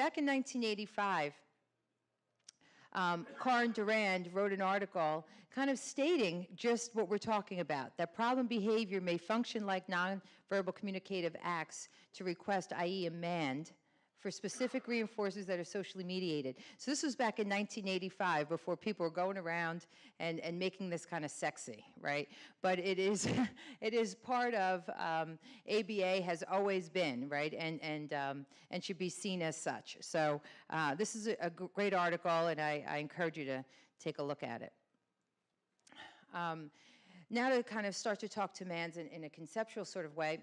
back in 1985, Karen Durand wrote an article kind of stating just what we're talking about, that problem behavior may function like nonverbal communicative acts to request, i.e. demand, for specific reinforcers that are socially mediated. So this was back in 1985 before people were going around and making this kind of sexy, right? But it is, it is part of, ABA has always been, right? And should be seen as such. So this is a great article, and I encourage you to take a look at it. Now to kind of start to talk to MANs in a conceptual sort of way,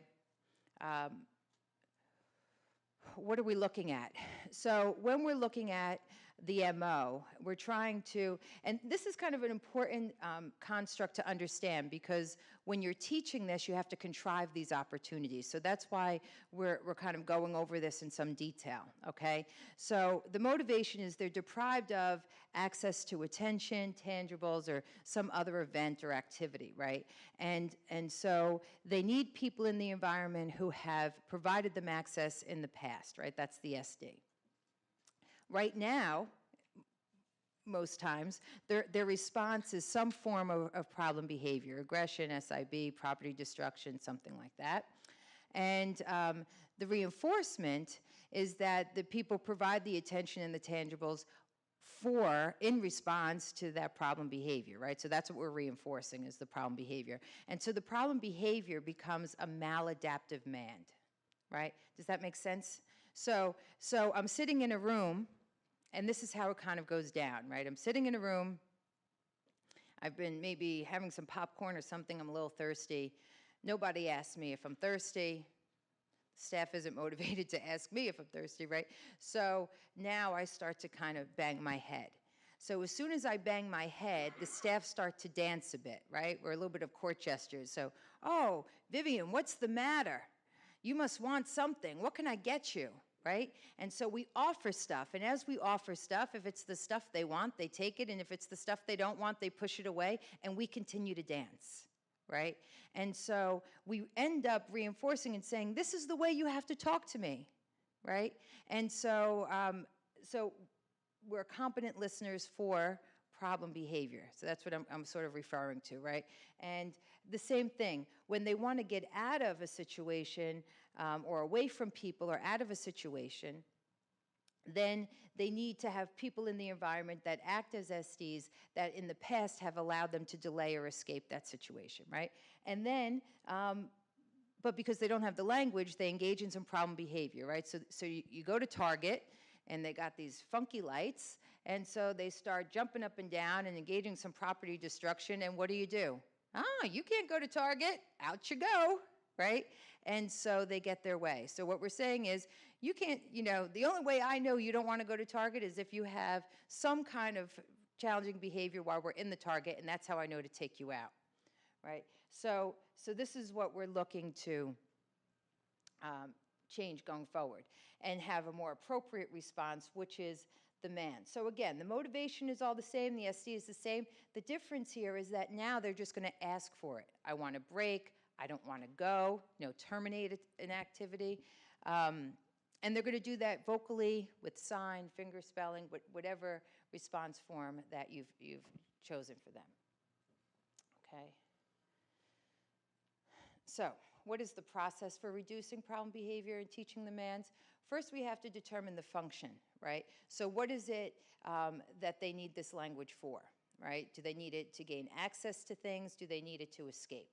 what are we looking at? So when we're looking at the MO, we're trying to, and this is kind of an important construct to understand, because when you're teaching this, you have to contrive these opportunities. So that's why we're kind of going over this in some detail, okay? So the motivation is they're deprived of access to attention, tangibles, or some other event or activity, right? And so they need people in the environment who have provided them access in the past, right? That's the SD. Right now, most times, their response is some form of problem behavior, aggression, SIB, property destruction, something like that. And the reinforcement is that the people provide the attention and the tangibles in response to that problem behavior, right? So that's what we're reinforcing, is the problem behavior. And so the problem behavior becomes a maladaptive MAND, right? Does that make sense? So I'm sitting in a room, and this is how it kind of goes down, right? I'm sitting in a room. I've been maybe having some popcorn or something. I'm a little thirsty. Nobody asks me if I'm thirsty. Staff isn't motivated to ask me if I'm thirsty, right? So now I start to kind of bang my head. So as soon as I bang my head, the staff start to dance a bit, right? Or a little bit of court gestures. So, oh, Vivian, what's the matter? You must want something. What can I get you? Right? And so we offer stuff, and as we offer stuff, if it's the stuff they want, they take it, and if it's the stuff they don't want, they push it away, and we continue to dance, right? And so we end up reinforcing and saying, this is the way you have to talk to me, right? And so, so we're competent listeners for problem behavior. So that's what I'm sort of referring to, right? And the same thing, when they want to get out of a situation or away from people or out of a situation, then they need to have people in the environment that act as SDs that in the past have allowed them to delay or escape that situation, right? And then, but because they don't have the language, they engage in some problem behavior, right? So you go to Target, and they got these funky lights, and so they start jumping up and down and engaging some property destruction, and what do? You can't go to Target, out you go, right? And so they get their way. So what we're saying is, you can't, the only way I know you don't want to go to Target is if you have some kind of challenging behavior while we're in the Target, and that's how I know to take you out, right? So this is what we're looking to change going forward and have a more appropriate response, which is the MAN. So again, the motivation is all the same, the SD is the same. The difference here is that now they're just going to ask for it. I want a break, I don't want to go, terminate an activity. And they're going to do that vocally with sign, finger spelling, whatever response form that you've chosen for them. Okay. So what is the process for reducing problem behavior and teaching the MANs? First, we have to determine the function, right? So what is it that they need this language for, right? Do they need it to gain access to things? Do they need it to escape?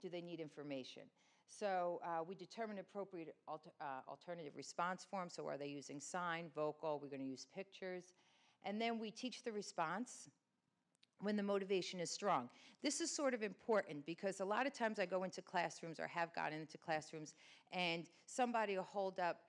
Do they need information? So we determine appropriate alternative response form. So are they using sign, vocal? We're going to use pictures. And then we teach the response when the motivation is strong. This is sort of important because a lot of times I go into classrooms or have gotten into classrooms and somebody will hold up,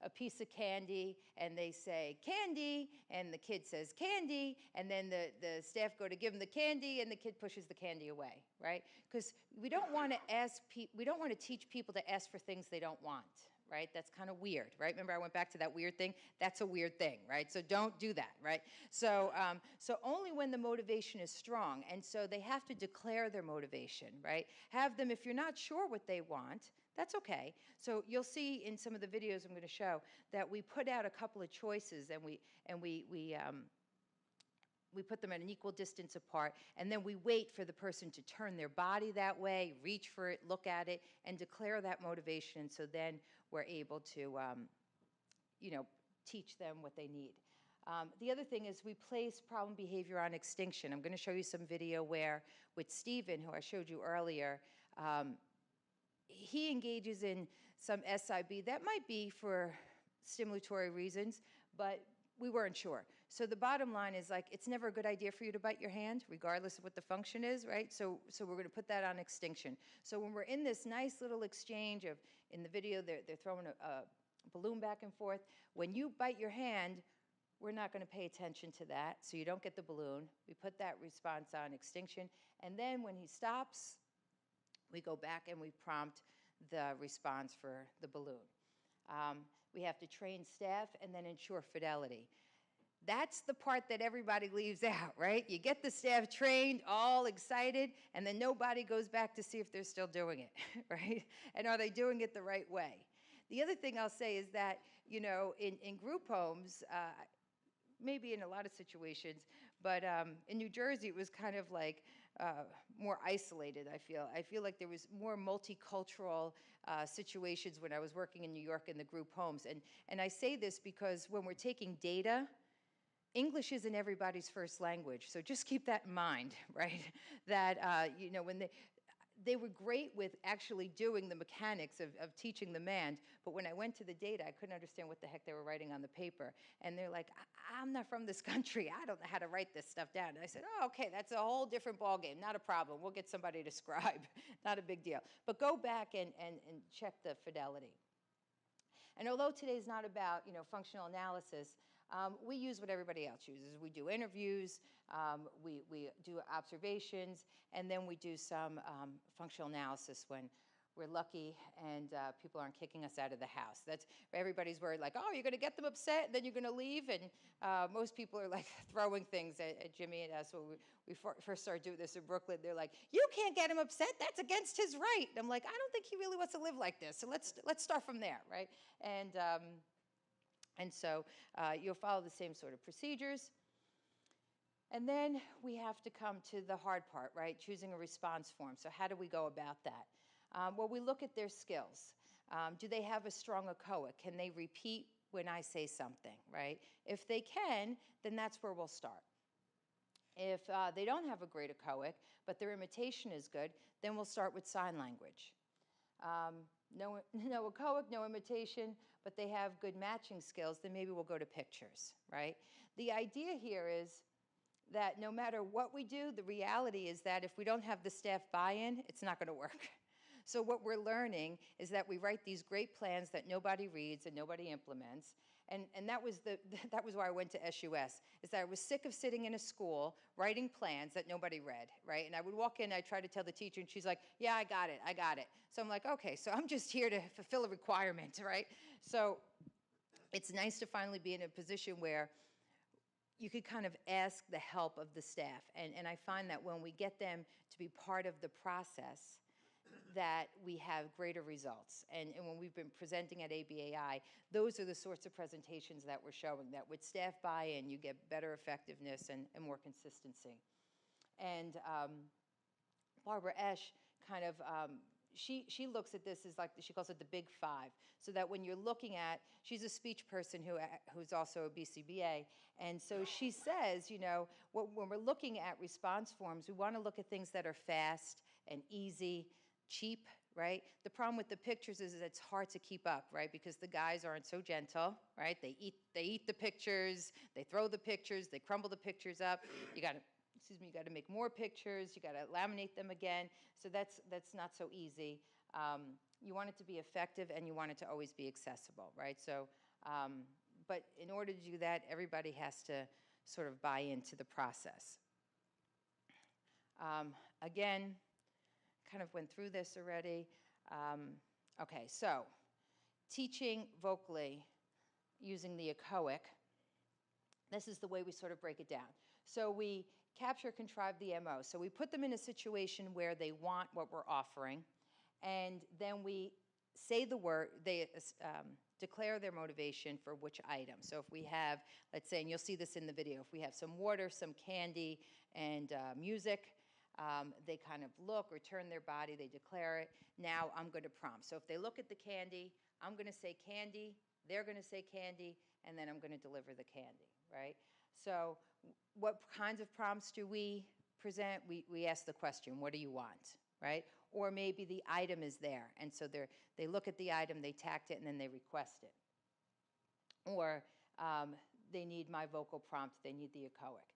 a piece of candy and they say, candy, and the kid says, candy, and then the staff go to give him the candy and the kid pushes the candy away, right? Because we don't want to teach people to ask for things they don't want, right? That's kind of weird, right? Remember I went back to that weird thing? That's a weird thing, right? So don't do that, right? So only when the motivation is strong, and so they have to declare their motivation, right? Have them, if you're not sure what they want, That's okay. So you'll see in some of the videos I'm going to show that we put out a couple of choices, and we put them at an equal distance apart, and then we wait for the person to turn their body that way, reach for it, look at it, and declare that motivation. So then we're able to, teach them what they need. The other thing is we place problem behavior on extinction. I'm going to show you some video where, with Stephen, who I showed you earlier, he engages in some SIB that might be for stimulatory reasons, but we weren't sure. So the bottom line is, like, it's never a good idea for you to bite your hand, regardless of what the function is, right? So we're going to put that on extinction. So when we're in this nice little exchange of, in the video, they're throwing a balloon back and forth. When you bite your hand, we're not going to pay attention to that, so you don't get the balloon. We put that response on extinction, and then when he stops, we go back and we prompt the response for the balloon. We have to train staff and then ensure fidelity. That's the part that everybody leaves out, right? You get the staff trained, all excited, and then nobody goes back to see if they're still doing it, right? And are they doing it the right way? The other thing I'll say is that, in group homes, maybe in a lot of situations, but in New Jersey, it was kind of like more isolated, I feel. I feel like there was more multicultural situations when I was working in New York in the group homes. And I say this because when we're taking data, English isn't everybody's first language. So just keep that in mind, right? That, when they were great with actually doing the mechanics of teaching the man, but when I went to the data, I couldn't understand what the heck they were writing on the paper. And they're like, I'm not from this country. I don't know how to write this stuff down. And I said, oh, okay, that's a whole different ballgame. Not a problem. We'll get somebody to scribe. Not a big deal. But go back and check the fidelity. And although today's not about, functional analysis, we use what everybody else uses. We do interviews, we do observations, and then we do some functional analysis when we're lucky and people aren't kicking us out of the house. That's everybody's worried, like, oh, you're going to get them upset, and then you're going to leave. And most people are like throwing things at Jimmy and us. When we first started doing this in Brooklyn, they're like, you can't get him upset. That's against his right. And I'm like, I don't think he really wants to live like this. So let's start from there, right? And so you'll follow the same sort of procedures. And then we have to come to the hard part, right? Choosing a response form. So how do we go about that? Well, we look at their skills. Do they have a strong echoic? Can they repeat when I say something, right? If they can, then that's where we'll start. If they don't have a great echoic, but their imitation is good, then we'll start with sign language. No echoic, no imitation, but they have good matching skills, then maybe we'll go to pictures, right? The idea here is that no matter what we do, the reality is that if we don't have the staff buy-in, it's not going to work. So what we're learning is that we write these great plans that nobody reads and nobody implements. And that was why I went to SUS, is that I was sick of sitting in a school writing plans that nobody read, right? And I would walk in, I'd try to tell the teacher, and she's like, yeah, I got it. So I'm like, okay, so I'm just here to fulfill a requirement, right? So it's nice to finally be in a position where you could kind of ask the help of the staff. And I find that when we get them to be part of the process, that we have greater results. And when we've been presenting at ABAI, those are the sorts of presentations that we're showing, that with staff buy-in, you get better effectiveness and more consistency. And Barbara Esch kind of, she looks at this as like, she calls it the big five, so that when you're looking at, she's a speech person who's also a BCBA, and so she says, when we're looking at response forms, we want to look at things that are fast and easy, cheap, right? The problem with the pictures is it's hard to keep up, right? Because the guys aren't so gentle, right? They eat the pictures, they throw the pictures, they crumble the pictures up. You got to make more pictures, you got to laminate them again. So that's not so easy. You want it to be effective, and you want it to always be accessible, right? So, but in order to do that, everybody has to sort of buy into the process. Again, kind of went through this already. Okay, so teaching vocally using the echoic, this is the way we sort of break it down. So we capture, contrive the MO. So we put them in a situation where they want what we're offering, and then we say the word, they declare their motivation for which item. So if we have, let's say, and you'll see this in the video, if we have some water, some candy, and music, they kind of look or turn their body, they declare it. Now I'm going to prompt. So if they look at the candy, I'm going to say candy, they're going to say candy, and then I'm going to deliver the candy, right? So what kinds of prompts do we present? We ask the question, what do you want, right? Or maybe the item is there, and so they look at the item, they tact it, and then they request it. Or they need my vocal prompt, they need the echoic.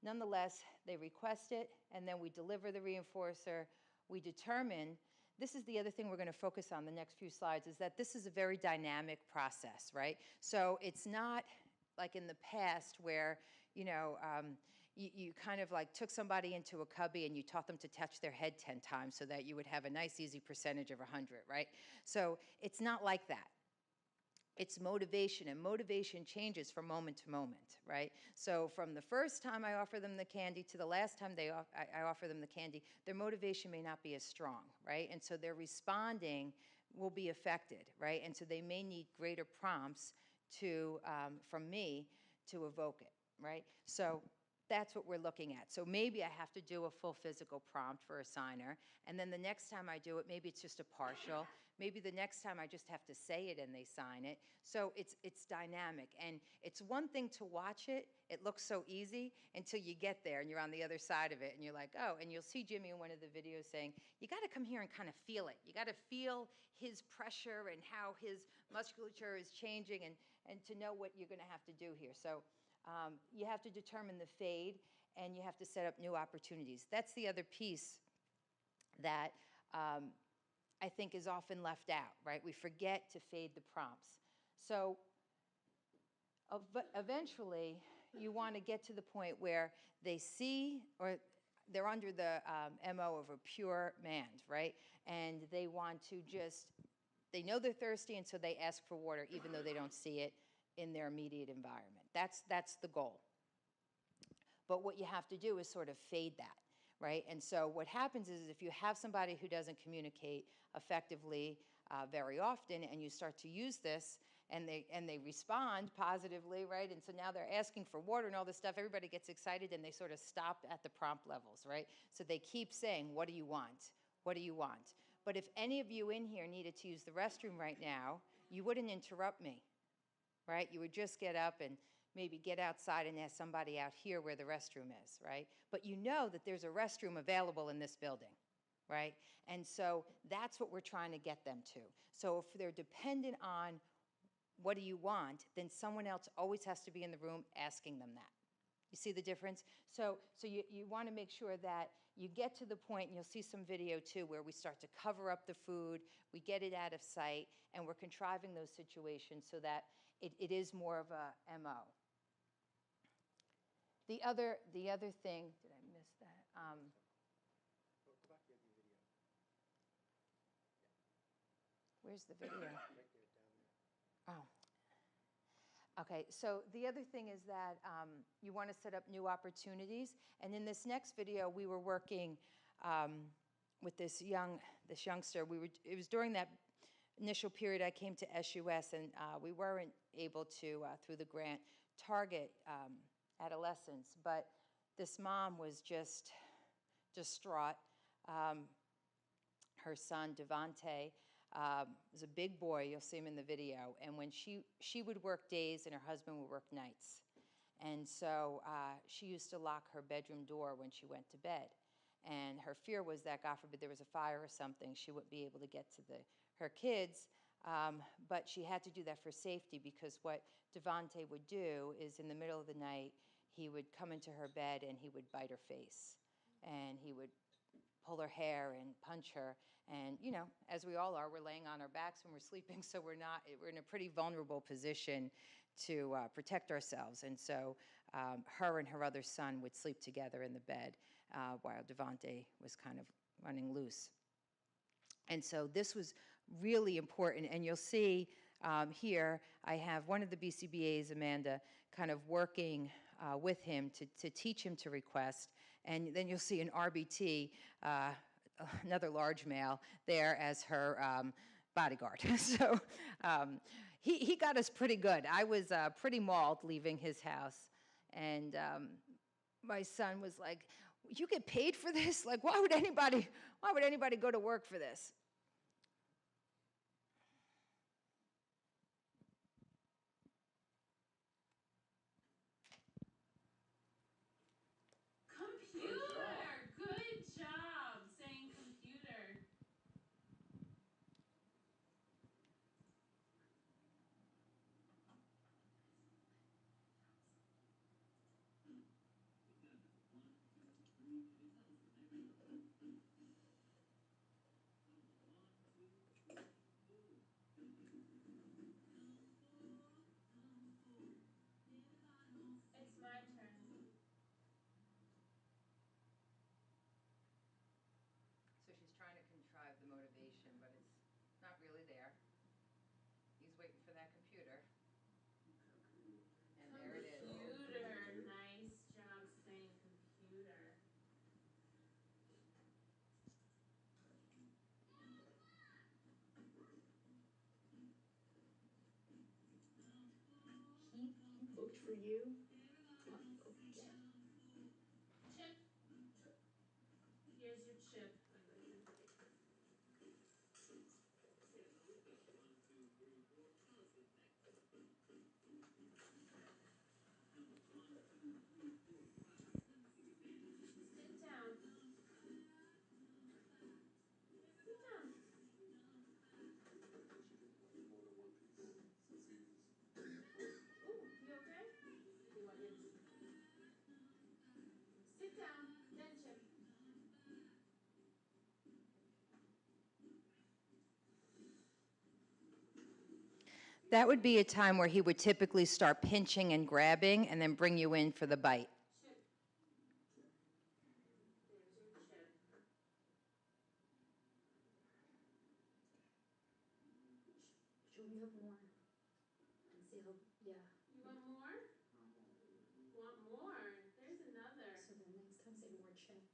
Nonetheless, they request it, and then we deliver the reinforcer. We determine, this is the other thing we're going to focus on the next few slides, is that this is a very dynamic process, right? So it's not like in the past where, you know, you kind of like took somebody into a cubby and you taught them to touch their head 10 times so that you would have a nice easy percentage of 100, right? So it's not like that. It's motivation, and motivation changes from moment to moment, right? So from the first time I offer them the candy to the last time I offer them the candy, their motivation may not be as strong, right? And so their responding will be affected, right? And so they may need greater prompts from me to evoke it, right? So that's what we're looking at. So maybe I have to do a full physical prompt for a signer, and then the next time I do it, maybe it's just a partial. Maybe the next time I just have to say it and they sign it. So it's dynamic, and it's one thing to watch it. It looks so easy until you get there and you're on the other side of it, and you're like, oh, and you'll see Jimmy in one of the videos saying, you got to come here and kind of feel it. You got to feel his pressure and how his musculature is changing, and to know what you're going to have to do here. So you have to determine the fade, and you have to set up new opportunities. That's the other piece that I think is often left out, right? We forget to fade the prompts. So eventually, you want to get to the point where they see, or they're under the MO of a pure man, right? And they want to they know they're thirsty, and so they ask for water even though they don't see it in their immediate environment. That's the goal. But what you have to do is sort of fade that, right? And so what happens is if you have somebody who doesn't communicate effectively very often, and you start to use this, and they respond positively, right? And so now they're asking for water and all this stuff. Everybody gets excited, and they sort of stop at the prompt levels, right? So they keep saying, what do you want? What do you want? But if any of you in here needed to use the restroom right now, you wouldn't interrupt me, right? You would just get up and maybe get outside and ask somebody out here where the restroom is, right? But you know that there's a restroom available in this building, right? And so that's what we're trying to get them to. So if they're dependent on what do you want, then someone else always has to be in the room asking them that. You see the difference? So you want to make sure that you get to the point, and you'll see some video too, where we start to cover up the food, we get it out of sight, and we're contriving those situations so that it is more of a MO. The other thing, did I miss that? Where's the video? Oh. Okay, so the other thing is that you want to set up new opportunities. And in this next video, we were working with this youngster. It was during that initial period I came to SUS, and we weren't able to, through the grant, target adolescents. But this mom was just distraught. Her son, Devante, was a big boy. You'll see him in the video. And when she would work days and her husband would work nights. And so she used to lock her bedroom door when she went to bed. And her fear was that, God forbid, there was a fire or something, she wouldn't be able to get to her kids. But she had to do that for safety, because what Devante would do is in the middle of the night, he would come into her bed and he would bite her face. And he would pull her hair and punch her. And, you know, as we all are, we're laying on our backs when we're sleeping, so we're in a pretty vulnerable position to protect ourselves. And so her and her other son would sleep together in the bed while Devante was kind of running loose. And so this was really important. And you'll see here, I have one of the BCBAs, Amanda, kind of working with him to teach him to request. And then you'll see an RBT, another large male there, as her bodyguard. So he got us pretty good. I was pretty mauled leaving his house. And my son was like, you get paid for this? Like, why would anybody go to work for this? Computer! Good job saying computer. It's my turn. So she's trying to contrive the motivation, but it's not really there. He's waiting for that computer. And there it is. Computer. Nice job saying computer. He looked for you? Okay. Chip. Here's your chip. Sit down. Sit down. Ooh, you okay? You want your... Sit down, then chip. That would be a time where he would typically start pinching and grabbing and then bring you in for the bite. Chip. There's your chip. Show me have more. And see how, yeah. You want more? Want more? There's another. So then next time say more chip.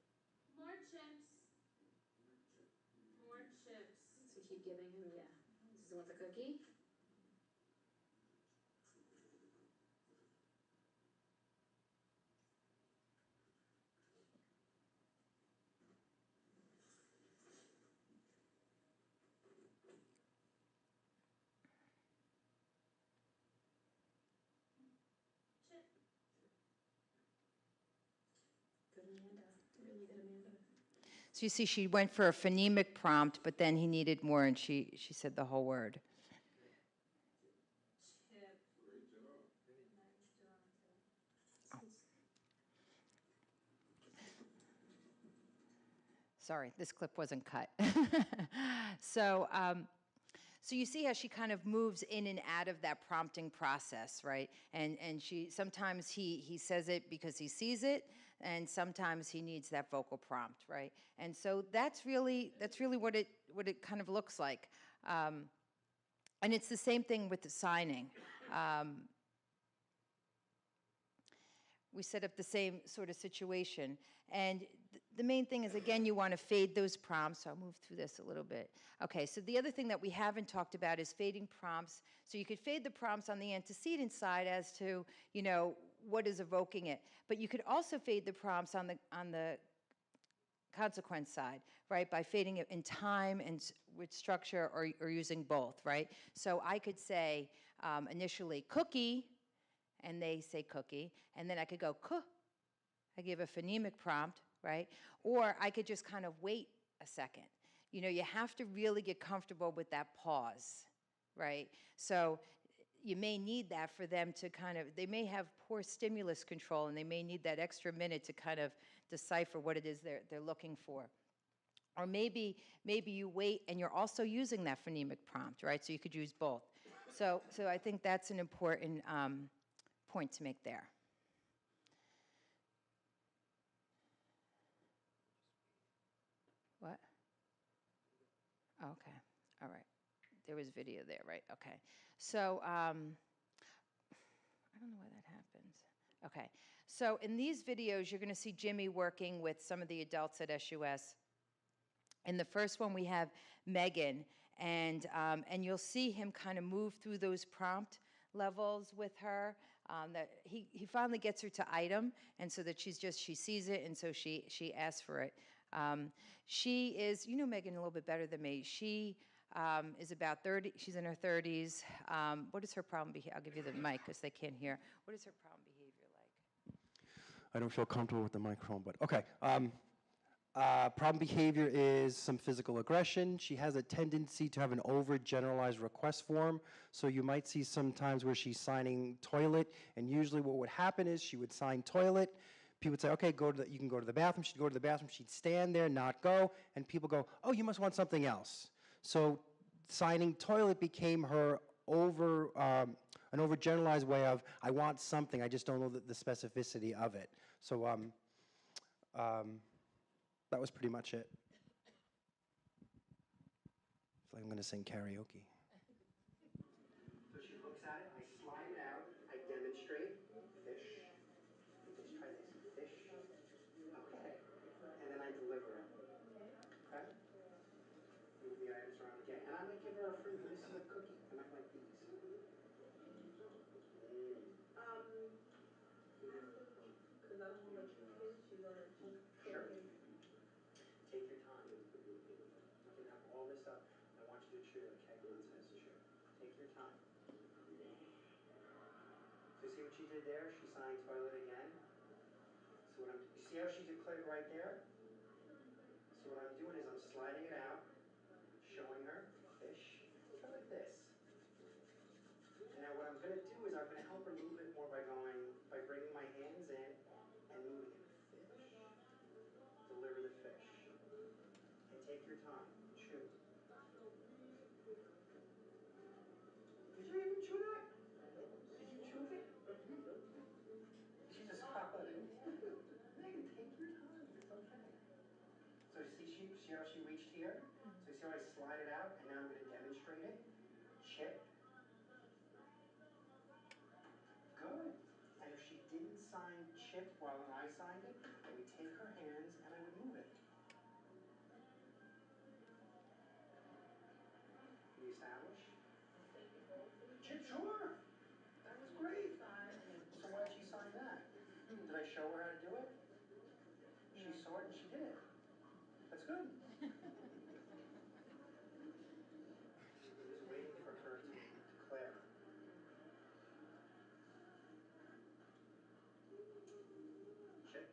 More chips. More chips. So keep giving him, yeah. Does he want the cookie? Chip. Good Amanda. Really good Amanda. So you see, she went for a phonemic prompt, but then he needed more, and she said the whole word. Chip. Nice job, Chip. Sorry, this clip wasn't cut. So, so you see how she kind of moves in and out of that prompting process, right? And she sometimes he says it because he sees it, and sometimes he needs that vocal prompt, right? And so that's really what it kind of looks like. And it's the same thing with the signing. We set up the same sort of situation. And the main thing is, again, you want to fade those prompts. So I'll move through this a little bit. Okay, so the other thing that we haven't talked about is fading prompts. So you could fade the prompts on the antecedent side as to, you know, what is evoking it. But you could also fade the prompts on the consequence side, right, by fading it in time and with structure, or using both, right? So I could say initially cookie, and they say cookie, and then I could go kuh. I give a phonemic prompt, right? Or I could just kind of wait a second. You know, you have to really get comfortable with that pause, right? So you may need that for them to kind of, they may have poor stimulus control, and they may need that extra minute to kind of decipher what it is they're looking for. Or maybe you wait and you're also using that phonemic prompt, right? So you could use both. So I think that's an important point to make there. What? Okay, all right. There was video there, right? Okay. So I don't know why that happens. Okay, so in these videos, you're going to see Jimmy working with some of the adults at SUS. In the first one, we have Megan, and you'll see him kind of move through those prompt levels with her. That he finally gets her to item, and so that she sees it, and so she asks for it. She is, you know Megan a little bit better than me. She is about 30. She's in her 30s. What is her problem behavior? I'll give you the mic because they can't hear. What is her problem behavior like? I don't feel comfortable with the microphone, but okay. Problem behavior is some physical aggression. She has a tendency to have an overgeneralized request form. So you might see sometimes where she's signing toilet, and usually what would happen is she would sign toilet. People would say, okay, you can go to the bathroom. She'd go to the bathroom. She'd stand there, not go, and people go, oh, you must want something else. So signing toilet became her an overgeneralized way of, I want something, I just don't know the specificity of it. So that was pretty much it. It's like I'm going to sing karaoke. So she looks at it, I slide it out, I demonstrate, fish. Let's try this, fish. Okay. And then I deliver it. Okay? Move the items around again. And I might give her a freebie. This is a cookie. I might like these. Because I don't want to let you finish. You're going to just Sure. Take your time. You can have all this up. I want you to chew, like Kegman says, chew. Take your time. So see what she did there? She signed toilet again. So you see how she declared right there? So what I'm doing is I'm sliding it out, showing her fish. Try like this. And now what I'm going to do is I'm going to help her move it more by bringing my hands in and moving it. Fish. Deliver the fish. And take your time. Chew. Did you even chew that? Did you chew it? She just caught it. Megan, take your time. It's okay. So see how she reached here? So you see how I slide it out, and now I'm going to demonstrate it? Chip. Good. And if she didn't sign chip while I signed it, I would take her hands and I would move it. Can you establish? Chip, sure. That was great. So why did she sign that? Did I show her how to do it? She saw it and she did it. That's good. Just waiting for her to declare. Chip.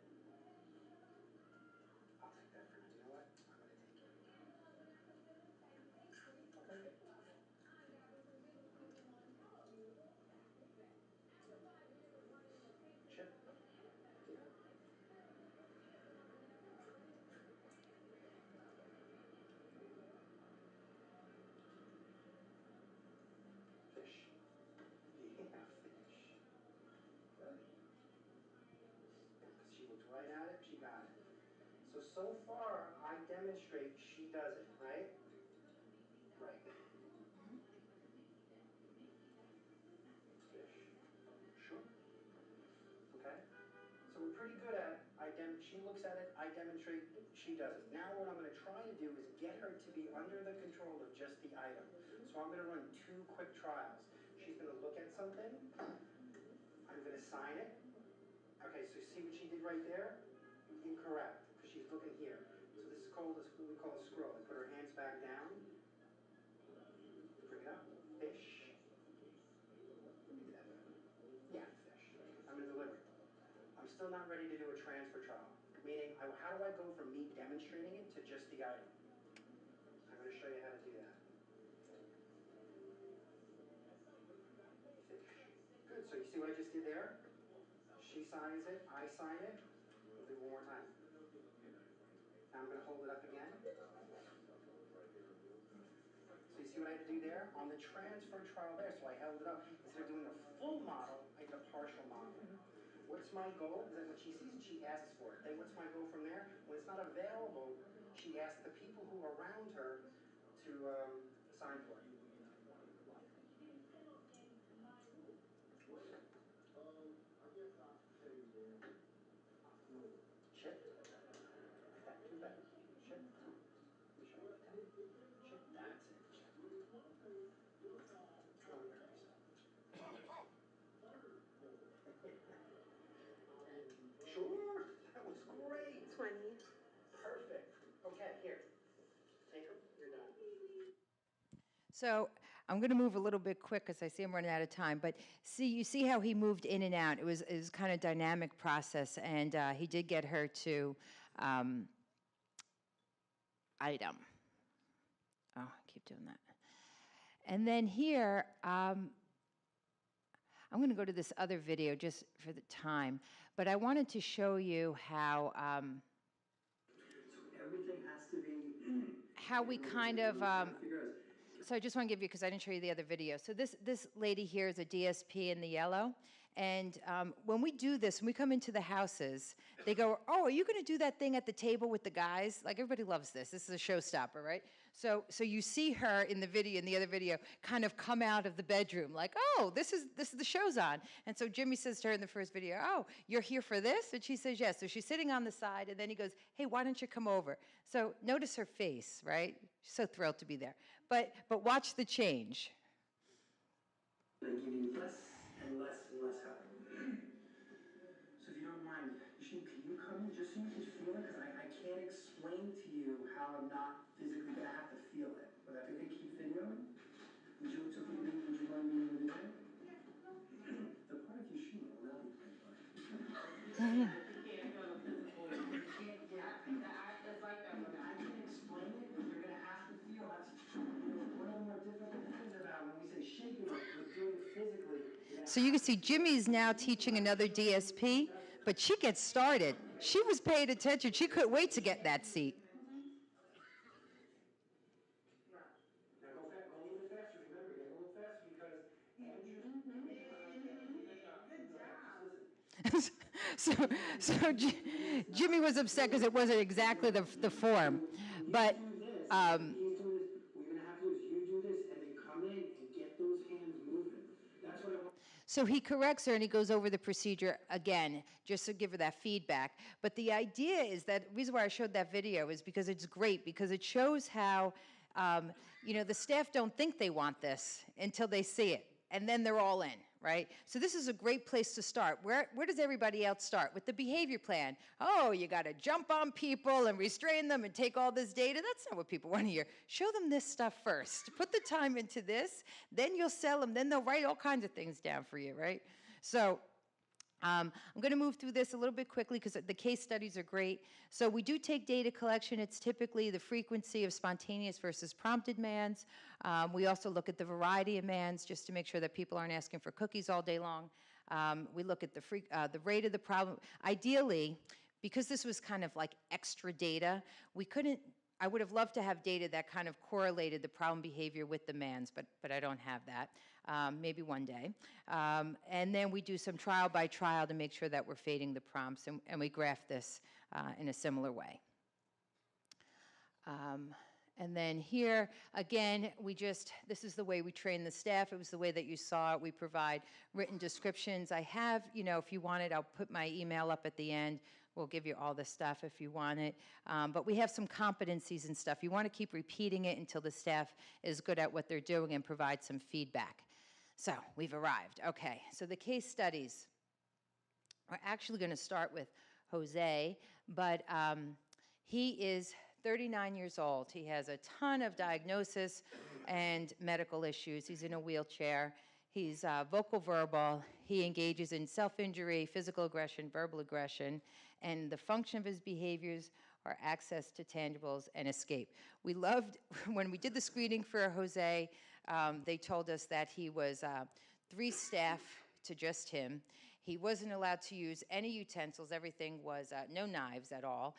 I'll take that for you. You know what? I'm going to take it. I'll take it. Chip. Fish. Yeah, fish. Good. Because she looked right at it, she got it. So far, I demonstrate she does it, right? Right. Fish. Sure. Okay? So we're pretty good at, she looks at it, I demonstrate, she does it. Now what I'm going to try to do is get her to be under the control of just the item. So I'm going to run 2 quick trials. She's going to look at something. I'm going to sign it. Okay, so see what she did right there? Incorrect, because she's looking here. So this is called what we call a scroll. I put her hands back down. Bring it up. Fish. Yeah, fish. I'm going to deliver it. I'm still not ready to do a transfer trial. Meaning, how do I go from me demonstrating it to just the item? I'm going to show you how to do that. Fish. Good, so you see what I just did there? She signs it, I sign it. We'll do it one more time. Now I'm going to hold it up again. So you see what I had to do there? On the transfer trial there, so I held it up. Instead of doing a full model, I did a partial model. What's my goal? Is that when she sees it, she asks for it. Then what's my goal from there? When it's not available, she asks the people who are around her to sign for it. Chip. That, do that. Chip. Let me show you that. Chip. That's it. Chip. So I'm going to move a little bit quick because I see I'm running out of time. But you see how he moved in and out. It was kind of dynamic process, and he did get her to item. Oh, I keep doing that. And then here, I'm going to go to this other video just for the time. But I wanted to show you how Everything has to be. how we kind of. So I just want to give you, because I didn't show you the other video. So this lady here is a DSP in the yellow. And when we do this, when we come into the houses, they go, oh, are you going to do that thing at the table with the guys? Like, everybody loves this. This is a showstopper, right? So you see her in the video, in the other video, kind of come out of the bedroom, like, oh, this is the show's on. And so Jimmy says to her in the first video, oh, you're here for this? And she says yes. So she's sitting on the side, and then he goes, hey, why don't you come over? So notice her face, right? She's so thrilled to be there. But watch the change. They give you less and less and less help. So if you don't mind, can you come in just so you can feel it? Because I can't explain to you how I'm not physically going to have to feel it. Would that be okay? Keep videoing? Would you mind being in the video? Yeah. The part of you shooting will not be played by. You can't go physical. It's like that one. I can explain it, but you're going to have to feel. That's one of the more difficult things about when we say shaking it, we're doing it physically. So you can see Jimmy's now teaching another DSP, but she gets started. She was paying attention. She couldn't wait to get that seat. Now go a little bit faster. Remember, get a little faster because Jimmy was upset because it wasn't exactly the form, but. He's doing this. What you're gonna have to do is you do this and then come in and get those hands moving. That's what I want. So he corrects her and he goes over the procedure again, just to give her that feedback. But the idea is that the reason why I showed that video is because it's great, because it shows how, the staff don't think they want this until they see it, and then they're all in, right? So this is a great place to start. Where does everybody else start? With the behavior plan. Oh, you got to jump on people and restrain them and take all this data. That's not what people want to hear. Show them this stuff first. Put the time into this, then you'll sell them, then they'll write all kinds of things down for you, right? So I'm going to move through this a little bit quickly because the case studies are great. So we do take data collection. It's typically the frequency of spontaneous versus prompted mans. We also look at the variety of mans just to make sure that people aren't asking for cookies all day long. We look at the rate of the problem. Ideally, because this was kind of like extra data, I would have loved to have data that kind of correlated the problem behavior with the mans, but I don't have that. Maybe one day. And then we do some trial by trial to make sure that we're fading the prompts, and we graph this in a similar way. And then here, again, this is the way we train the staff. It was the way that you saw it. We provide written descriptions. I have, if you want it, I'll put my email up at the end. We'll give you all the stuff if you want it. But we have some competencies and stuff. You want to keep repeating it until the staff is good at what they're doing and provide some feedback. So we've arrived. Okay, so the case studies. We're actually going to start with Jose, but he is 39 years old. He has a ton of diagnosis and medical issues. He's in a wheelchair. He's vocal verbal. He engages in self-injury, physical aggression, verbal aggression, and the function of his behaviors are access to tangibles and escape. We loved, when we did the screening for Jose, they told us that he was 3 staff to just him. He wasn't allowed to use any utensils. Everything was, no knives at all,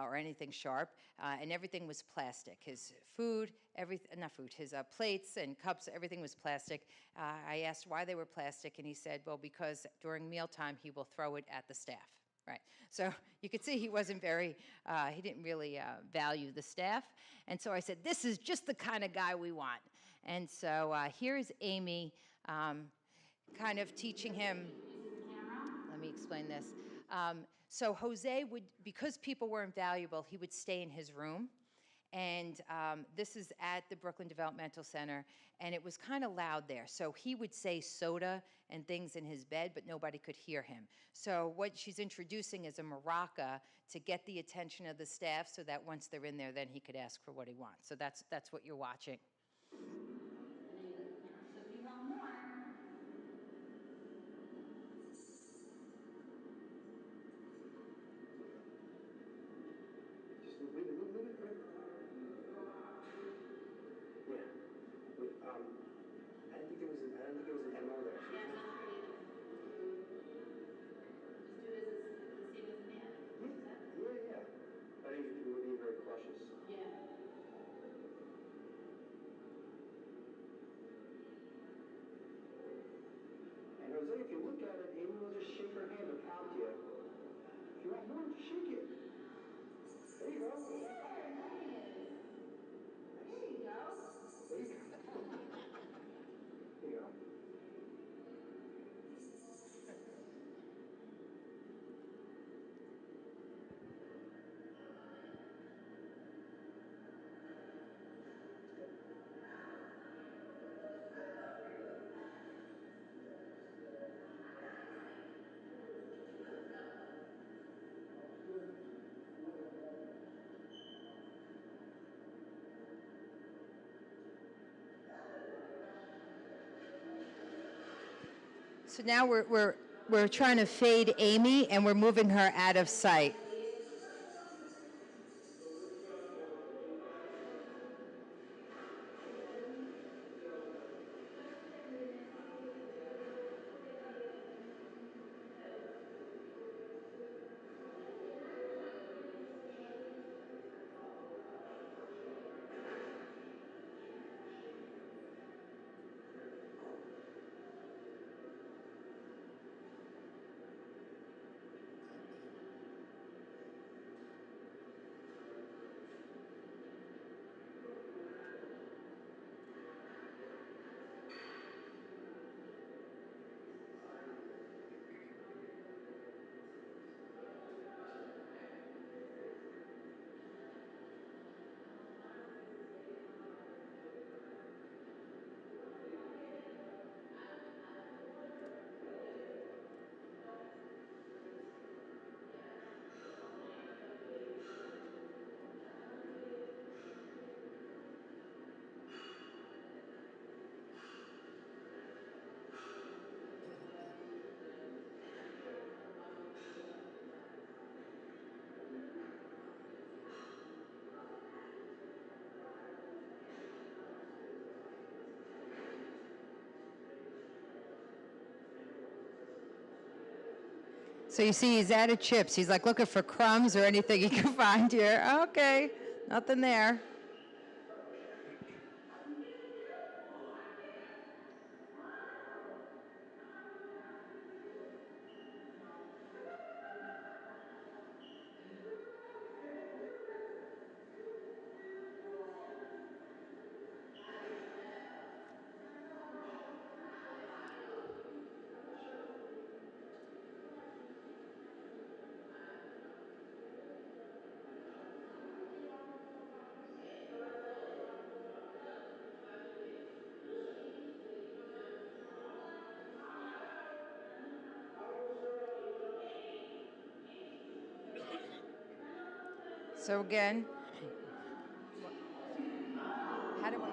or anything sharp, and everything was plastic. His food, his plates and cups, everything was plastic. I asked why they were plastic, and he said, well, because during mealtime, he will throw it at the staff. Right. So you could see he wasn't he didn't really value the staff. And so I said, this is just the kind of guy we want. And so here's Amy kind of teaching him. Let me explain this. So Jose would, because people weren't valuable, he would stay in his room. And this is at the Brooklyn Developmental Center, and it was kind of loud there. So he would say soda and things in his bed, but nobody could hear him. So what she's introducing is a maraca to get the attention of the staff so that once they're in there, then he could ask for what he wants. So that's what you're watching. I didn't think there was an MO there. Yeah, I'm not sure either. Just do it as the same as the man. Yeah. But usually people were being very cautious. Yeah. And Jose, if you look at it, Amy will just shake her hand to prompt you. If you want more, just shake it. There you go. There, nice. There you go. There you go. There you go. So now we're trying to fade Amy, and we're moving her out of sight. So you see, he's out of chips. He's like looking for crumbs or anything he can find here. Okay, nothing there. So again, how do I?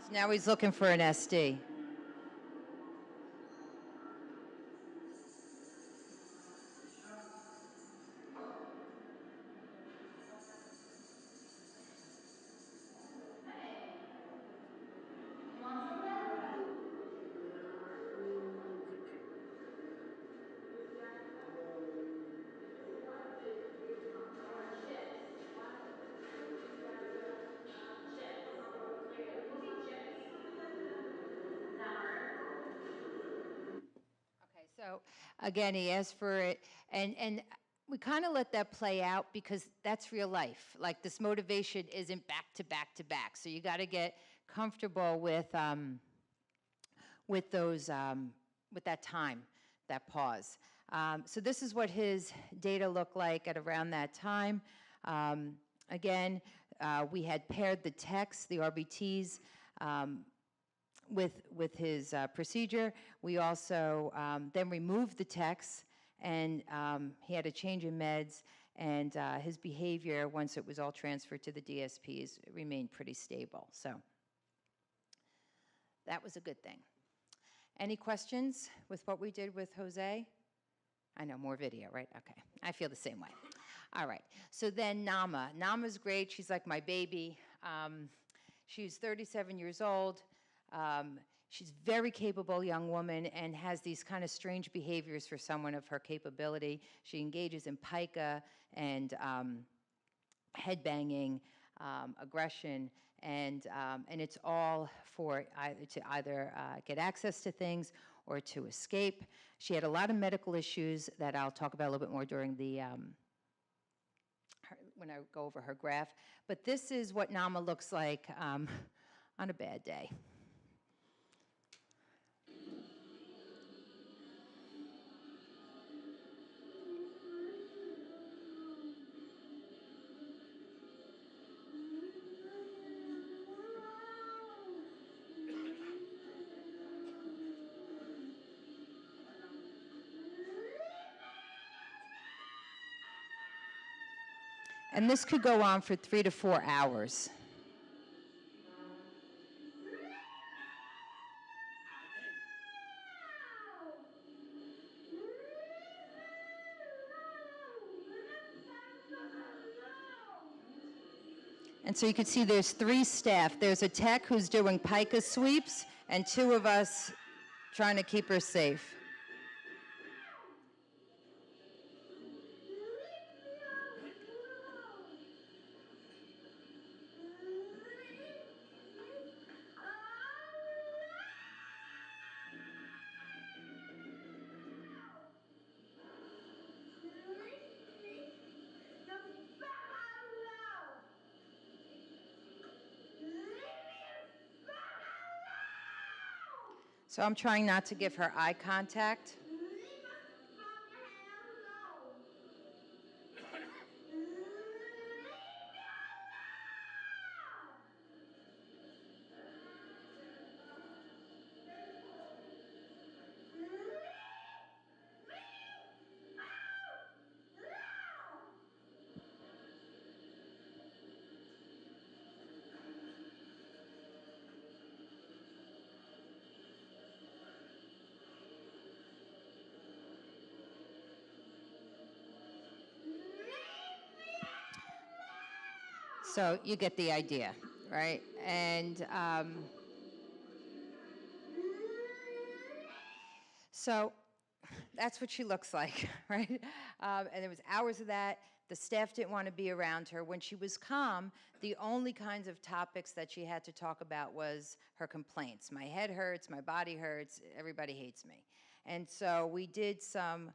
So now he's looking for an SD. You want something? Chips. Chips. There you go. Can you say chips? Is that hard? Okay, so again, he asked for it, and we kind of let that play out because that's real life. Like this motivation isn't back to back to back, so you got to get comfortable with those with that time, that pause. So this is what his data looked like at around that time. Again, we had paired the text, the RBTs, with his procedure. We also then removed the text, and he had a change in meds, and his behavior, once it was all transferred to the DSPs, remained pretty stable. So that was a good thing. Any questions with what we did with Jose? I know, more video, right? Okay, I feel the same way. All right, so then Nama. Nama's great, she's like my baby. She's 37 years old. She's a very capable young woman and has these kind of strange behaviors for someone of her capability. She engages in pica and headbanging, aggression, and it's all for either get access to things or to escape. She had a lot of medical issues that I'll talk about a little bit more during the when I go over her graph. But this is what Nama looks like on a bad day. And this could go on for 3 to 4 hours. And so you can see there's 3 staff. There's a tech who's doing pica sweeps, and 2 of us trying to keep her safe. So I'm trying not to give her eye contact. So you get the idea, right? And so that's what she looks like, right? And there was hours of that. The staff didn't want to be around her. When she was calm, the only kinds of topics that she had to talk about was her complaints. My head hurts, my body hurts, everybody hates me. And so we did some...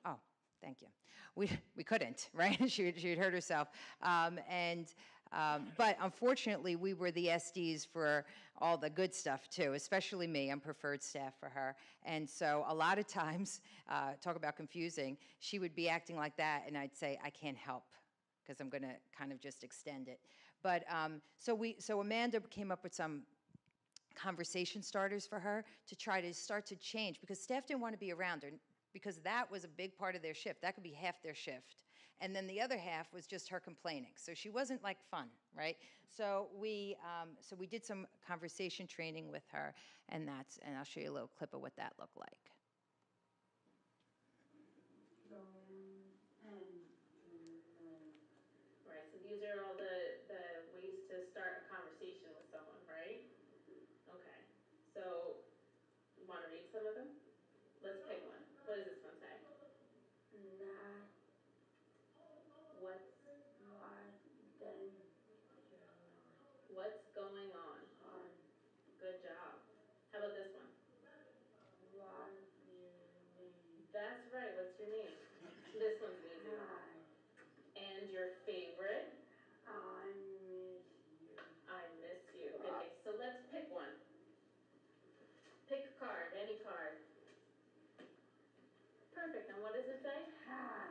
Oh, thank you. We couldn't, right? she had hurt herself. But unfortunately, we were the SDs for all the good stuff too, especially me. I'm preferred staff for her. And so a lot of times, talk about confusing, she would be acting like that and I'd say, I can't help because I'm gonna kind of just extend it. But so Amanda came up with some conversation starters for her to try to start to change because staff didn't want to be around her because that was a big part of their shift. That could be half their shift. And then the other half was just her complaining. So she wasn't like fun, right? So we did some conversation training with her, and I'll show you a little clip of what that looked like. Right, so these are all the ways to start a conversation with someone, right? Okay, so you want to read some of them? Let's pick one. What does this one say? What's going on? Good job. How about this one? That's right. What's your name? This one's an easy one. And your favorite? I miss you. Okay, so let's pick one. Pick a card, any card. Perfect. And what does it say? Hi.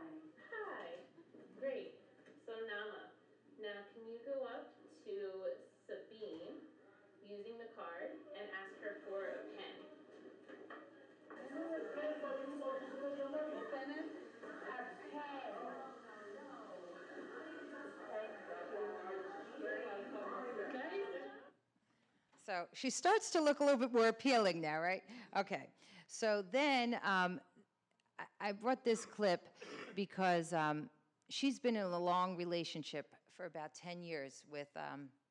Great. So Nama, now can you go up to Sabine using the card? So she starts to look a little bit more appealing now, right? Okay. So then I brought this clip because she's been in a long relationship for about 10 years with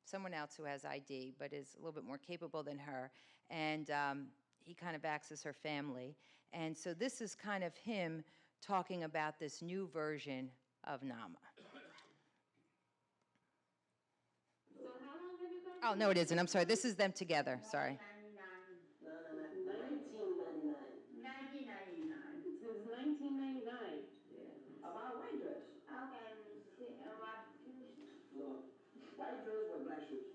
someone else who has ID, but is a little bit more capable than her. And he kind of acts as her family. And so this is kind of him talking about this new version of Nama. So how long have you been? Oh, no, it isn't. I'm sorry. This is them together. Sorry. 1999. 1999. It says 1999. Yeah. About a white dress. Okay, let me see. What shoes? No. White dress with black shoes.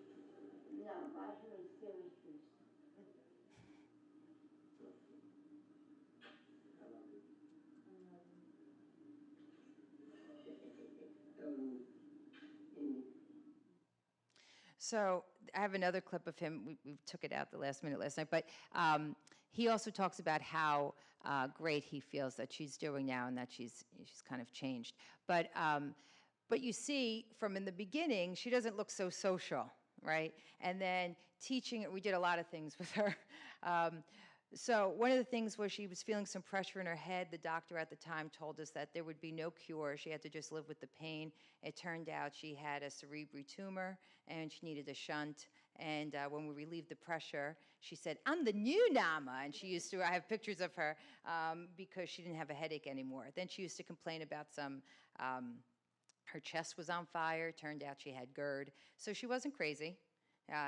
No, what shoes? Silver shoes. I love you. Amy. So I have another clip of him. We took it out the last minute last night, but he also talks about how great he feels that she's doing now and that she's kind of changed. But you see, from in the beginning, she doesn't look so social, right? And then teaching, we did a lot of things with her. So one of the things was she was feeling some pressure in her head. The doctor at the time told us that there would be no cure. She had to just live with the pain. It turned out she had a cerebral tumor and she needed a shunt. And when we relieved the pressure, she said, "I'm the new Nama." And she used to, I have pictures of her because she didn't have a headache anymore. Then she used to complain about some, her chest was on fire. Turned out she had GERD. So she wasn't crazy.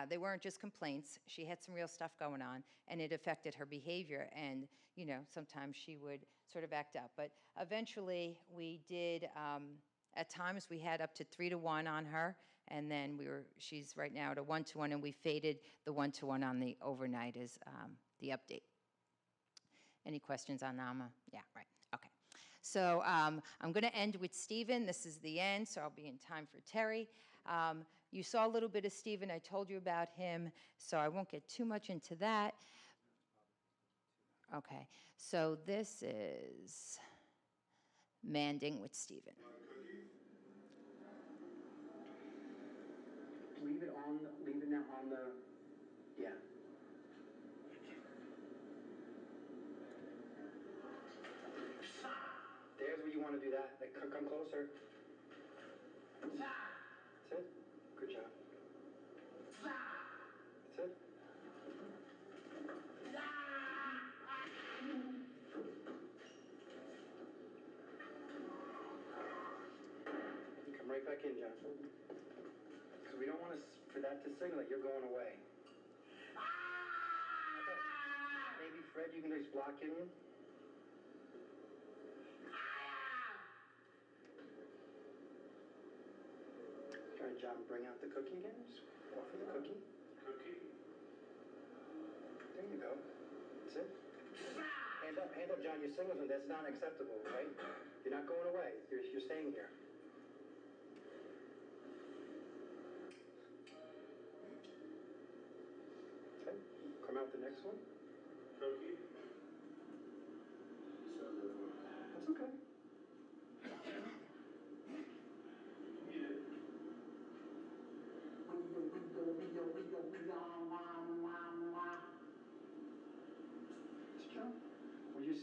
They weren't just complaints. She had some real stuff going on, and it affected her behavior. And, you know, sometimes she would sort of act up. But eventually, we did, at times, we had up to 3-to-1 on her. And then she's right now at a 1-to-1, and we faded the 1-to-1 on the overnight is the update. Any questions on Nama? Yeah, right. Okay. So I'm going to end with Stephen. This is the end, so I'll be in time for Terry. You saw a little bit of Stephen. I told you about him, so I won't get too much into that. Okay, so this is Manding with Stephen. Leave it now on the, yeah. There's where you want to do that. Come closer. That's it. Good job. That's it. Come right back in, John. Because we don't want for that to signal that you're going away. Okay. Maybe Fred, you can just block in you. All right, John, bring out the cookie again. Just offer the cookie. Cookie. There you go. That's it. Hand up, John. You're signaling that's not acceptable, right? You're not going away. You're staying here. Okay. Come out the next one. Cookie. That's okay.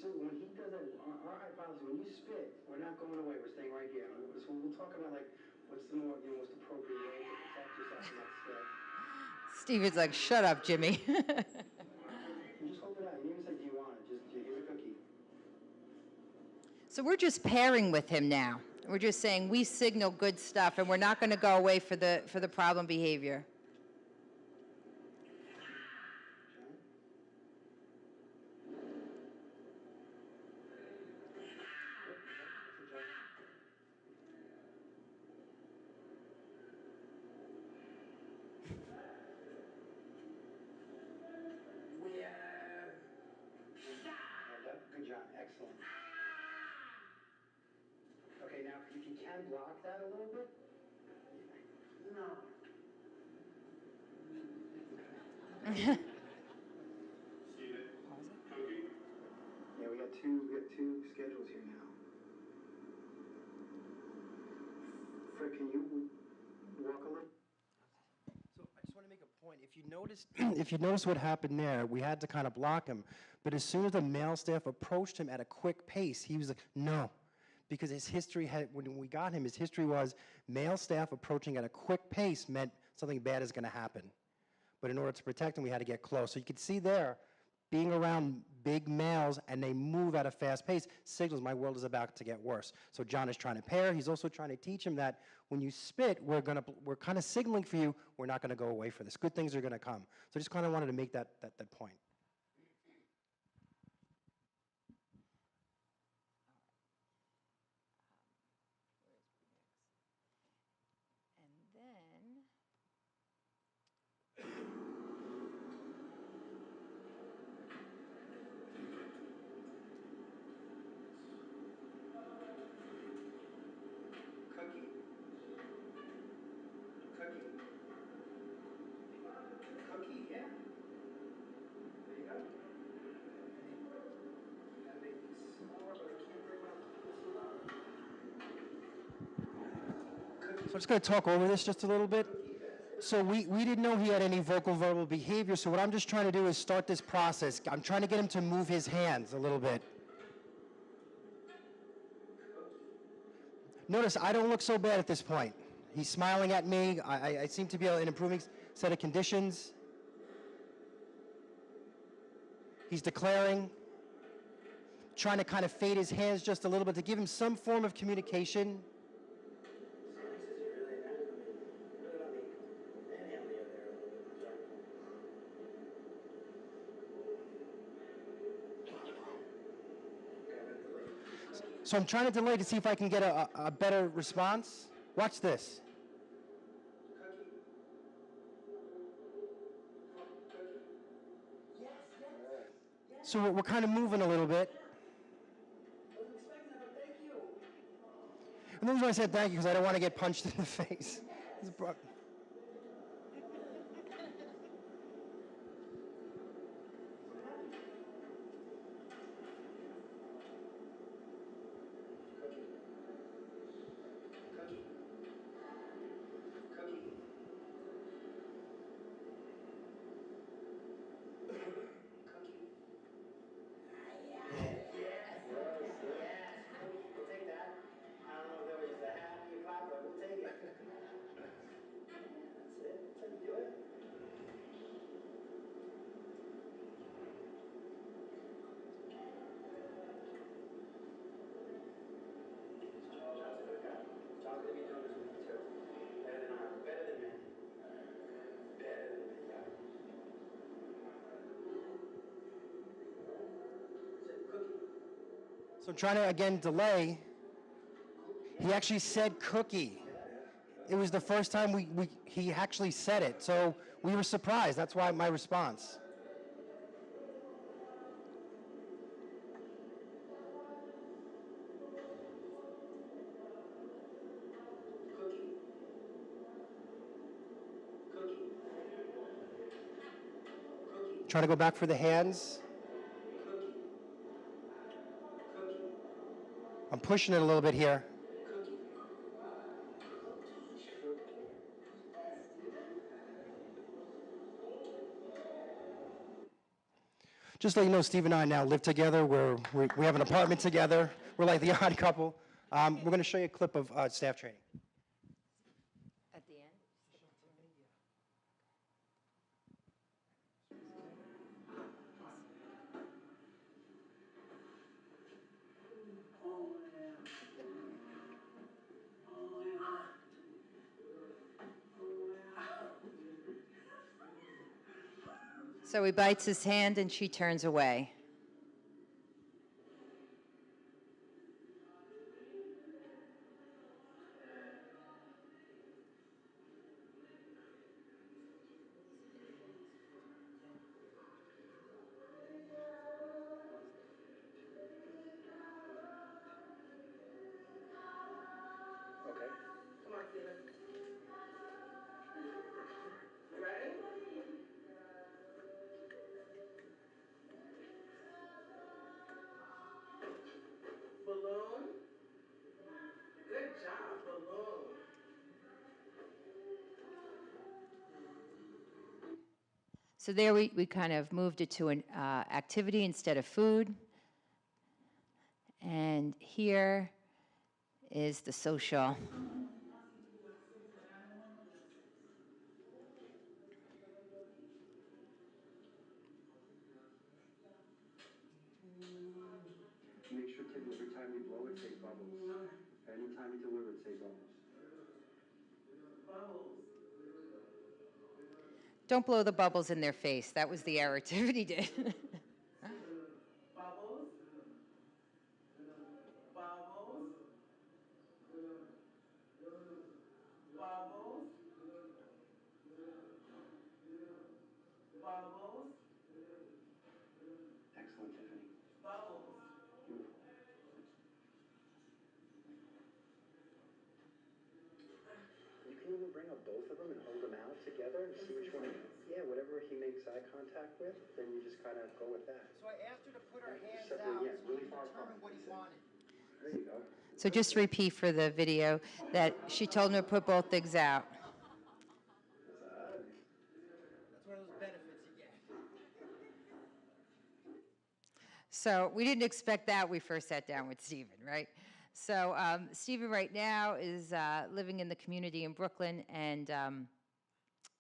When he does that, our hypothesis, when you spit, we're not going away, we're staying right here. So we'll talk about like what's the most appropriate way to protect yourself from that spit. Stephen's like, "Shut up, Jimmy." You just hold it out. You even say, "Do you want it?" Just here's a cookie. So we're just pairing with him now. We're just saying we signal good stuff, and we're not going to go away for the problem behavior. Good job. Excellent. Okay, now if you can block that a little bit. No. Yeah, we got two schedules here now. Fred, can you walk a little? So I just want to make a point. If If you notice, if you notice what happened there, we had to kind of block him. But as soon as the male staff approached him at a quick pace, he was like, no. Because his history had, when we got him, his history was male staff approaching at a quick pace meant something bad is going to happen. But in order to protect him, we had to get close. So you could see there, being around big males and they move at a fast pace signals my world is about to get worse. So John is trying to pair. He's also trying to teach him that when you spit, we're kind of signaling for you, we're not going to go away for this. Good things are going to come. So I just kind of wanted to make that point. And then, Cookie. Cookie. Cookie, yeah. There you go. Gotta make these smaller, but I can't bring them up this low. Cookie. So I'm just going to talk over this just a little bit. So we didn't know he had any vocal verbal behavior, so what I'm just trying to do is start this process. I'm trying to get him to move his hands a little bit. Notice I don't look so bad at this point. He's smiling at me. I seem to be an improving set of conditions. He's declaring, trying to kind of fade his hands just a little bit to give him some form of communication. So I'm trying to delay to see if I can get a better response. Watch this. So we're kind of moving a little bit. And the reason I said thank you because I don't want to get punched in the face. So I'm trying to, again, delay. He actually said cookie. It was the first time he actually said it. So we were surprised. That's why my response. Trying to go back for the hands. I'm pushing it a little bit here. Just to let you know, Steve and I now live together. We have an apartment together. We're like the odd couple. We're going to show you a clip of staff training. at the end? So he bites his hand and she turns away. Okay. Come on, Steven. You ready? So there we kind of moved it to an activity instead of food. And here is the social. Make sure, Tim, every time you blow it, say bubbles. Anytime you deliver it, say bubbles. Don't blow the bubbles in their face. That was the error Tiffany did. Bubbles. Bubbles. Bubbles. Bubbles. Excellent, Tiffany. Bubbles. Beautiful. You can even bring up both of them and hold them out together and see which one. Yeah, whatever he makes eye contact with, then you just kind of go with that. So I asked her to put her hands Separate, out yeah, so really we far determine apart. what he wanted. There you go. So just to repeat for the video that she told him to put both things out. That's one of those benefits you get. So we didn't expect that when we first sat down with Stephen, right? So Stephen right now is living in the community in Brooklyn, and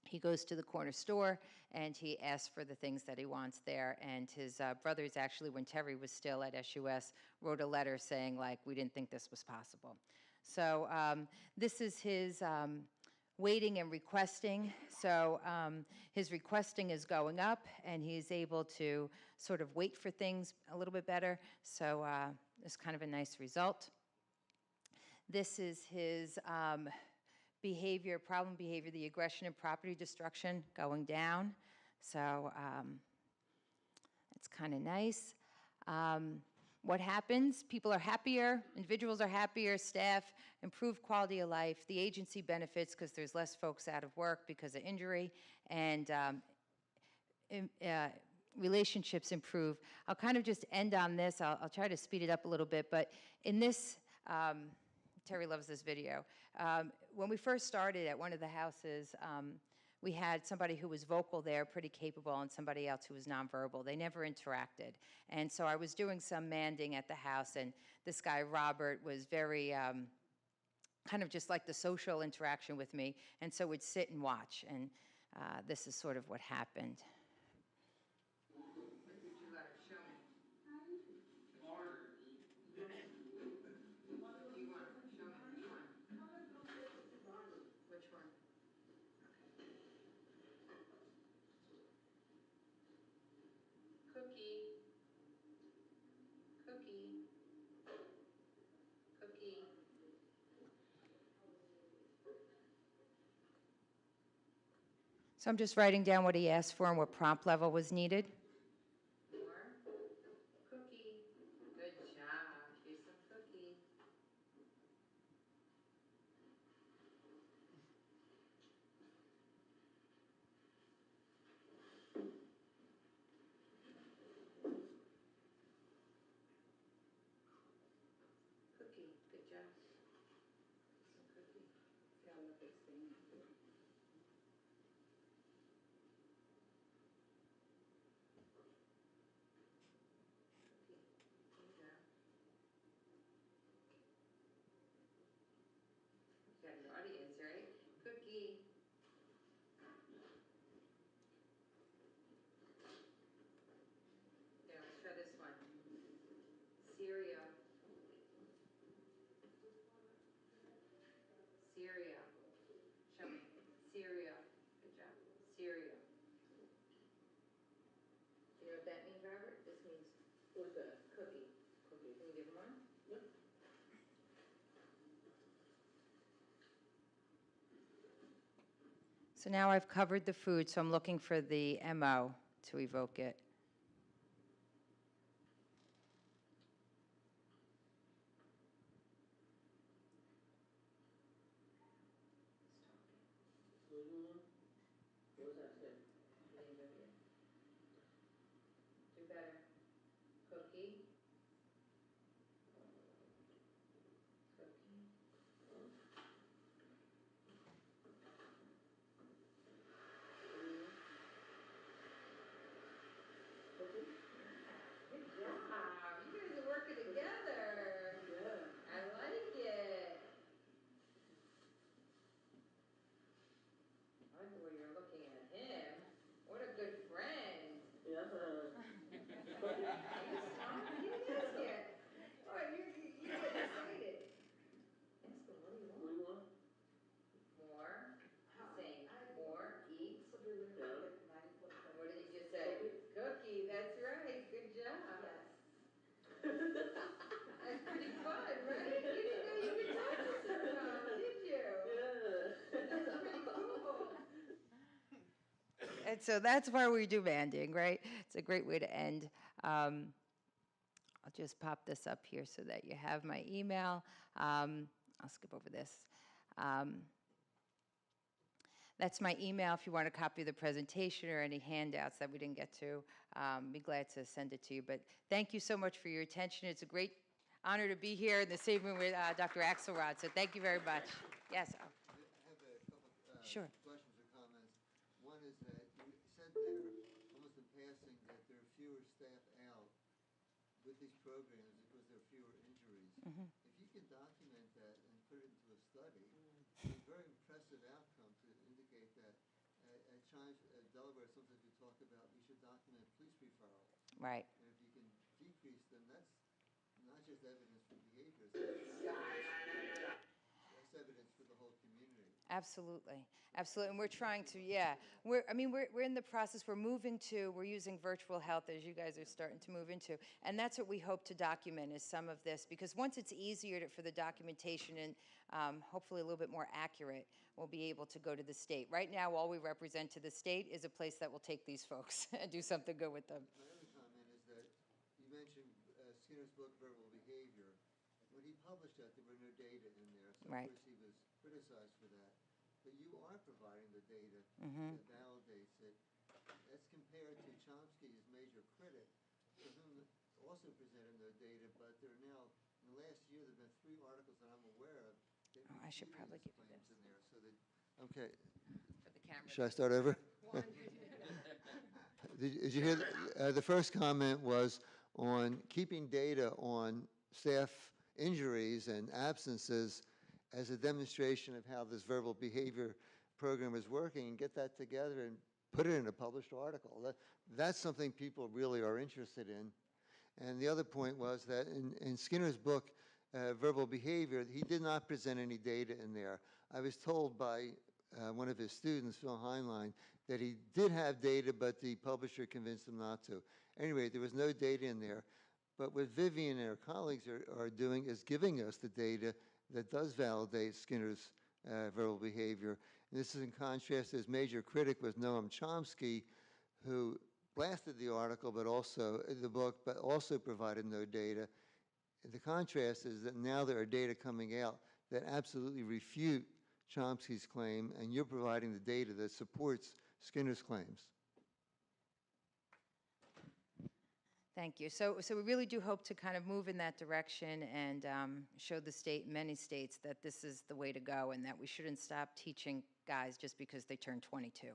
he goes to the corner store and he asks for the things that he wants there. And his brothers actually, when Terry was still at SUS, wrote a letter saying, like, we didn't think this was possible. So this is his waiting and requesting. So his requesting is going up, and he's able to sort of wait for things a little bit better. So it's kind of a nice result. This is his behavior, problem behavior, the aggression and property destruction going down. So it's kind of nice. What happens? People are happier, individuals are happier, staff, improved quality of life. The agency benefits because there's less folks out of work because of injury, and relationships improve. I'll kind of just end on this. I'll try to speed it up a little bit, but in this, Terry loves this video. When we first started at one of the houses, we had somebody who was vocal there, pretty capable, and somebody else who was nonverbal. They never interacted. And so I was doing some manding at the house, and this guy, Robert, was very kind of just like the social interaction with me, and so would sit and watch. And this is sort of what happened. What did you let her show me? More. What do you want? Show me which one. Which one? Cookie. Cookie. Cookie. So I'm just writing down what he asked for and what prompt level was needed. More. Cookie. Good job. Here's some cookie. Cookie. Good job. Some cookie. See how look it's being. Cookie. There you go. You got an audience, right? Cookie. Now let's try this one. Cereal. Cereal. Show me. Cereal. Good job. Cereal. You know what that means, Robert? This means what's that? Cookie. Cookie. Can you give him one? Yep. So now I've covered the food, so I'm looking for the MO to evoke it. What was that say? Do better. Cookie. Cookie. So that's why we do banding, right? It's a great way to end. I'll just pop this up here so that you have my email. I'll skip over this. That's my email if you want a copy of the presentation or any handouts that we didn't get to. Be glad to send it to you. But thank you so much for your attention. It's a great honor to be here in the same room with Dr. Axelrod. So thank you very much. Yes. I have a couple Sure. questions or comments. One is that you said there, almost in passing, that there are fewer staff out with these programs because there are fewer injuries. If you could document that and put it into a study, it's a very impressive outcome to indicate that at times, Delaware, sometimes we talk about we should document police referrals. Right. And if you can decrease them, that's not just evidence for behavior, that's evidence for the whole community. Absolutely, absolutely, and we're trying to, yeah. We're in the process, we're using virtual health, as you guys are starting to move into, and that's what we hope to document is some of this, because once it's easier for the documentation and hopefully a little bit more accurate, we'll be able to go to the state. Right now, all we represent to the state is a place that will take these folks and do something good with them. My other comment is that you mentioned Skinner's book, Verbal Behavior. When he published that, there were no data in there, so Right. of course he was criticized for that. But you are providing the data Mm-hmm. that validates it. That's compared to Chomsky's major critic, for whom also presented no data, but there are now, in the last year, there have been 3 articles that I'm aware of that I should refute probably his give you claims this. in there. So that, okay, For the camera. should I start over? Did you hear, the first comment was on keeping data on staff injuries and absences as a demonstration of how this verbal behavior program is working, and get that together and put it in a published article. That's something people really are interested in. And the other point was that in Skinner's book, Verbal Behavior, he did not present any data in there. I was told by one of his students, Phil Heinlein, that he did have data, but the publisher convinced him not to. Anyway, there was no data in there. But what Vivian and her colleagues are doing is giving us the data that does validate Skinner's verbal behavior. And this is in contrast to his major critic was Noam Chomsky, who blasted the article, but also the book, but also provided no data. And the contrast is that now there are data coming out that absolutely refute Chomsky's claim, and you're providing the data that supports Skinner's claims. Thank you. So we really do hope to kind of move in that direction and show the state, many states, that this is the way to go and that we shouldn't stop teaching guys just because they turn 22.